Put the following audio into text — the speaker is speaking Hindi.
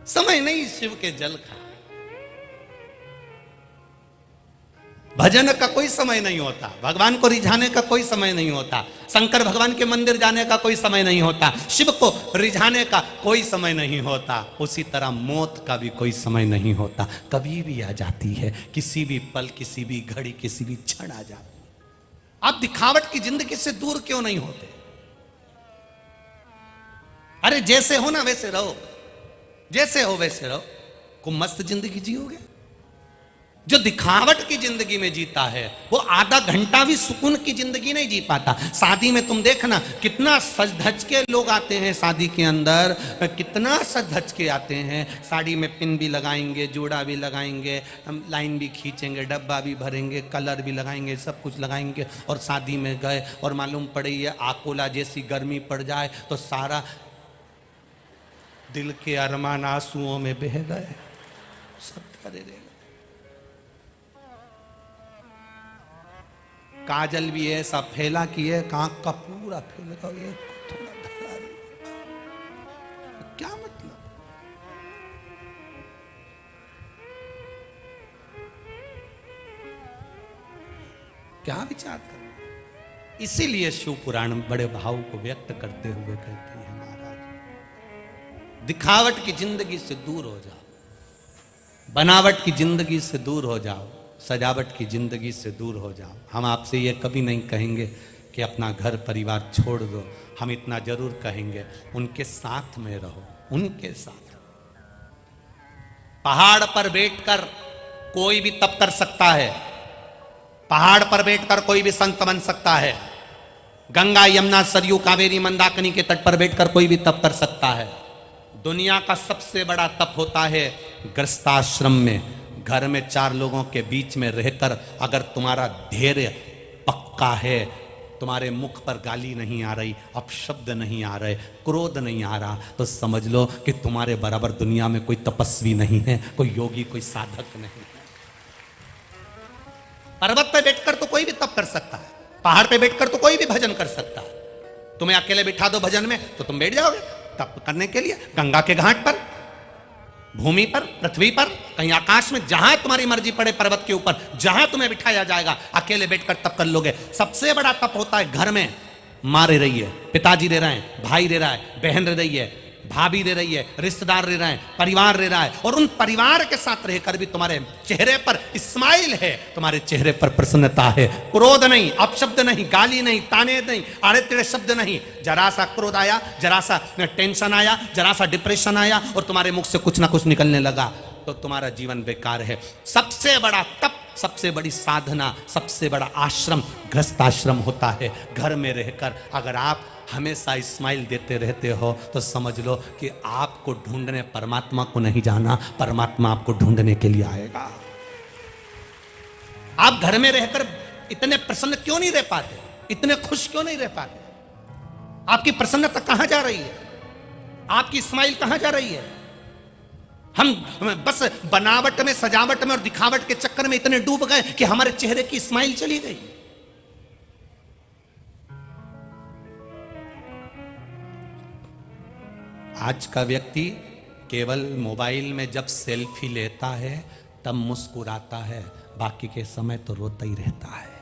समय नहीं शिव के जल खा। भजन का कोई समय नहीं होता, भगवान को रिझाने का कोई समय नहीं होता, शंकर भगवान के मंदिर जाने का कोई समय नहीं होता, शिव को रिझाने का कोई समय नहीं होता। उसी तरह मौत का भी कोई समय नहीं होता, कभी भी आ जाती है, किसी भी पल, किसी भी घड़ी, किसी भी क्षण आ जाती है। आप दिखावट की जिंदगी से दूर क्यों नहीं होते? अरे जैसे हो ना वैसे रहो, जैसे हो वैसे रहो। को मस्त जिंदगी जियोगे। जो दिखावट की जिंदगी में जीता है वो आधा घंटा भी सुकून की जिंदगी नहीं जी पाता। शादी में तुम देखना कितना सज धज के लोग आते हैं, शादी के अंदर कितना सज धज के आते हैं, साड़ी में पिन भी लगाएंगे, जोड़ा भी लगाएंगे, लाइन भी खींचेंगे, डब्बा भी भरेंगे, कलर भी लगाएंगे, सब कुछ लगाएंगे। और शादी में गए और मालूम पड़े ये आकोला जैसी गर्मी पड़ जाए तो सारा दिल के अरमान आंसुओं में बह गए, सब करे रहे। काजल भी ऐसा फैला कि है, आंख का पूरा फैलेगा, ये थोड़ा धरा रही। क्या मतलब? क्या विचार कर? इसीलिए शिव पुराण बड़े भाव को व्यक्त करते हुए कहते हैं, महाराज दिखावट की जिंदगी से दूर हो जाओ, बनावट की जिंदगी से दूर हो जाओ, सजावट की जिंदगी से दूर हो जाओ। हम आपसे ये कभी नहीं कहेंगे कि अपना घर परिवार छोड़ दो, हम इतना जरूर कहेंगे उनके साथ में रहो, उनके साथ। पहाड़ पर बैठकर कोई भी तप कर सकता है, पहाड़ पर बैठकर कोई भी संत बन सकता है, गंगा यमुना सरयू कावेरी मंदाकिनी के तट पर बैठकर कोई भी तप कर सकता है। दुनिया का सबसे बड़ा तप होता है गृहस्थाश्रम में, घर में 4 लोगों के बीच में रहकर अगर तुम्हारा धैर्य पक्का है, तुम्हारे मुख पर गाली नहीं आ रही, अपशब्द नहीं आ रहे, क्रोध नहीं आ रहा, तो समझ लो कि तुम्हारे बराबर दुनिया में कोई तपस्वी नहीं है, कोई योगी, कोई साधक नहीं है। पर्वत पे बैठकर तो कोई भी तप कर सकता है, पहाड़ पे बैठकर तो कोई भी भजन कर सकता है। तुम्हें अकेले बिठा दो भजन में तो तुम बैठ जाओगे तप करने के लिए, गंगा के घाट पर, भूमि पर, पृथ्वी पर, कहीं आकाश में, जहां तुम्हारी मर्जी पड़े, पर्वत के ऊपर, जहां तुम्हें बिठाया जाएगा अकेले बैठकर तप कर लोगे। सबसे बड़ा तप होता है घर में। माँ रह रही है, पिताजी रह रहे हैं, भाई रह रहा है, बहन रह रही है, भाभी रह रही है, रिश्तेदार रह रहे हैं, परिवार रह रहा है, और उन परिवार के साथ रहकर भी तुम्हारे चेहरे पर स्माइल है, तुम्हारे चेहरे पर प्रसन्नता है, क्रोध नहीं, अपशब्द नहीं, गाली नहीं, ताने नहीं, आड़े तेड़े शब्द नहीं। जरा सा क्रोध आया, जरा सा टेंशन आया, जरा सा डिप्रेशन आया और तुम्हारे मुख से कुछ ना कुछ निकलने लगा तो तुम्हारा जीवन बेकार है। सबसे बड़ा तप, सबसे बड़ी साधना, सबसे बड़ा आश्रम गृहस्थाश्रम होता है। घर में रहकर अगर आप हमेशा स्माइल देते रहते हो तो समझ लो कि आपको ढूंढने परमात्मा को नहीं जाना, परमात्मा आपको ढूंढने के लिए आएगा। आप घर में रहकर इतने प्रसन्न क्यों नहीं रह पाते, इतने खुश क्यों नहीं रह पाते? आपकी प्रसन्नता कहां जा रही है? आपकी स्माइल कहां जा रही है? हम बस बनावट में, सजावट में और दिखावट के चक्कर में इतने डूब गए कि हमारे चेहरे की स्माइल चली गई। आज का व्यक्ति केवल मोबाइल में जब सेल्फी लेता है तब मुस्कुराता है, बाकी के समय तो रोता ही रहता है।